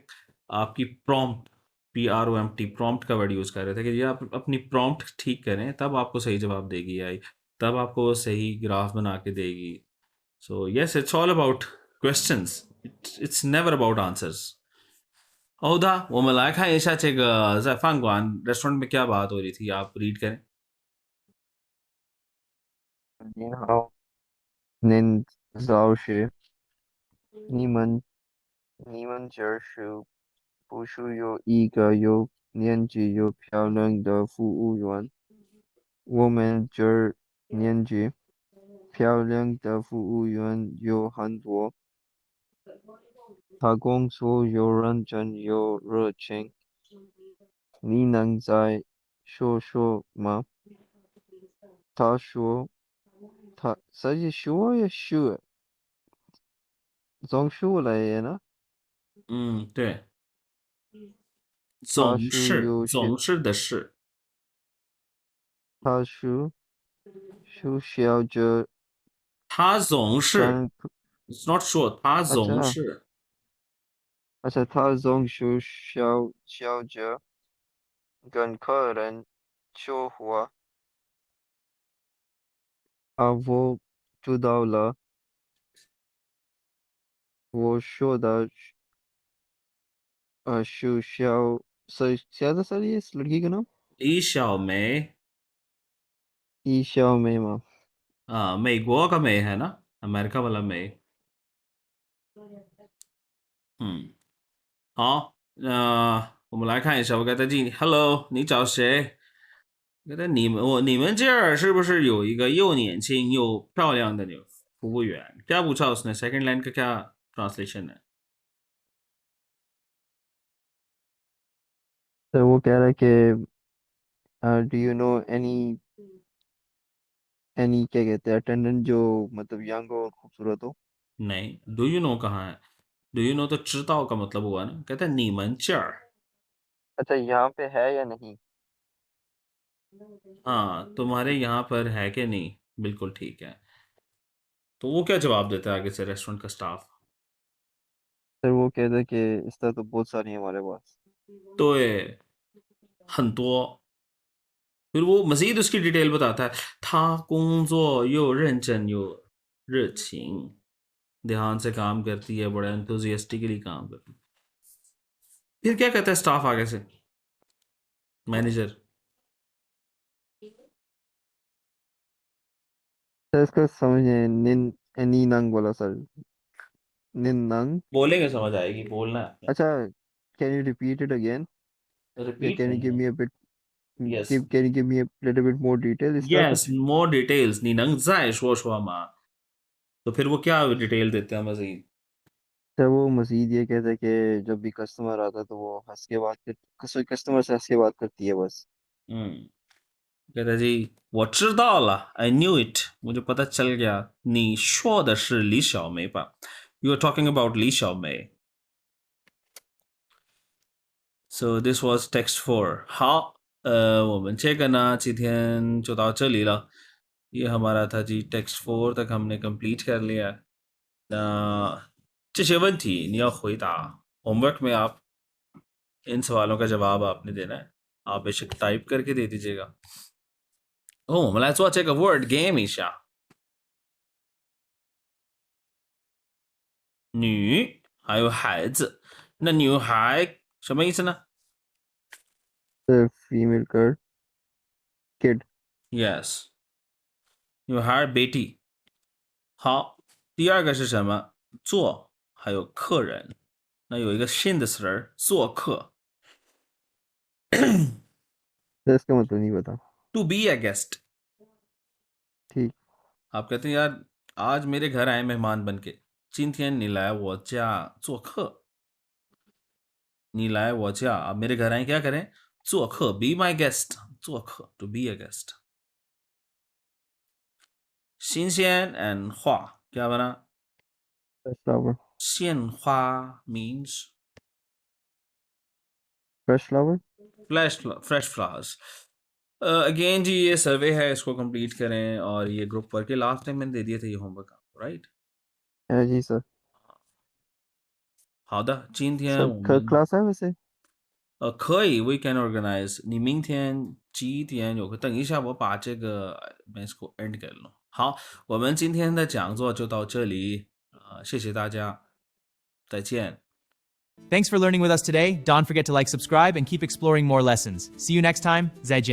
आपकी प्रॉम्प्ट PROMPT प्रॉम्प्ट का वर्ड यूज़ कर रहे थे कि ये आप अपनी प्रॉम्प्ट ठीक करें तब आपको सही जवाब देगी एआई तब आपको वो सही ग्राफ बना के देगी so yes it's all about questions it's never about answers 好的，我们来看一下这个在饭馆 restaurant में क्या बात हो रही थी आप रीड करें 您好您早是你们这儿是不是有一个有年纪又漂亮的服务员我们这儿年纪漂亮的服务员有很多他工作又认真又热情你能再 शो माँ था शो था सर ये शो है या शू है जोंग शू वाला है ना 对，他是有些总是的是，他是小着他总是 跟 ，it's not sure，他总अच्छा 是 अच्छा 他总是小着跟客人说话，我知道了，我说的是क्या था सर ये इस लड़की का नाम 李小梅ई शाओ में माँ 啊，美国个美है ना अमेरिका वाला 美，嗯，好，我们来看一下，我给他记，Hello，你找谁？觉得你们这儿是不是有一个又年轻又漂亮的女服务员？क्या पूछा उसने सेकंड लाइन का क्या ट्रांसलेशन है? तो वो कह रहा है कि डू यू नो एनी क्या कहते हैं अटेंडेंट जो मतलब यंग और खूबसूरत हो नहीं, डू यू नो कहाँ है? डू यू नो तो 知道का मतलब हुआ ना, कहता है 你们这儿 अच्छा यहाँ पे है या नहीं हाँ तुम्हारे यहाँ पर है कि नहीं बिल्कुल ठीक है तो वो क्या जवाब देता है आगे से रेस्टोरेंट का स्टाफ सर वो कहता है कि इस तरह तो बहुत सारी है हमारे पास 对很多 फिर वो मजीद उसकी डिटेल बताता है था 工作又认真又热情 ध्यान से काम करती है बड़ा एंथुजियास्टिकली काम करती है फिर क्या कहता है स्टाफ आगे से मैनेजर सर इसका समझ नहीं निन एनी नंग बोला सर निन नंग बोलेंगे समझ आएगी बोलना है अच्छा can you repeat it again या रिपीट कैन यू नहीं गिव है me a bit yes can you give me a little bit more detail इस तरह यस कुछ मोर डिटेल्स 你能再说说吗 तो फिर वो क्या डिटेल देते हैं मजीद सर वो मजीद ये कहता है कि जब भी कस्टमर आता है तो वो हंस के बात कर कस्टमर से हंस के बात करती है बस कहता जी 我知道了 I knew it मुझे पता चल गया 你说的是李小梅吧 You are talking about 李小梅 So this was text 4好我们这个呢今天就到这里了 ये हमारा था जी text 4 तक हमने complete कर लिया 那这些问题你要回答 homework में आप इन सवालों का जवाब आपने देना है आप बेशक टाइप करके दे दीजिएगा 我们来做这个 word game 一下女还有孩子那女孩什么意思呢 The female kid Yes 女孩 बेटी 好第二个是什么做还有客人那有一个新的词儿做客 सर इसका मतलब नहीं पता to be a guest ठीक आप कहते हैं यार आज मेरे घर आए मेहमान बन के 今天你来我家做客你来我家 आप मेरे घर आए क्या करें 做客 be my guest 做客 to be a guest 新鲜 and 花 क्या बना fresh flower 鲜花 means fresh flower fresh flowers again जी ये सर्वे है इसको कंप्लीट करें और ये ग्रुप वर्क के लास्ट टाइम मैंने दे दिया था ये होमवर्क राइट है जी सर 好的今天 सर 我们 क्लास है वैसे 可以 we can organize 你明天几点有空等一下我把这个 mask end 给了好我们今天的讲座就到这里谢谢大家再见 Thanks for learning with us today. Don't forget to like, subscribe, and keep exploring more lessons. See you next time. 再见.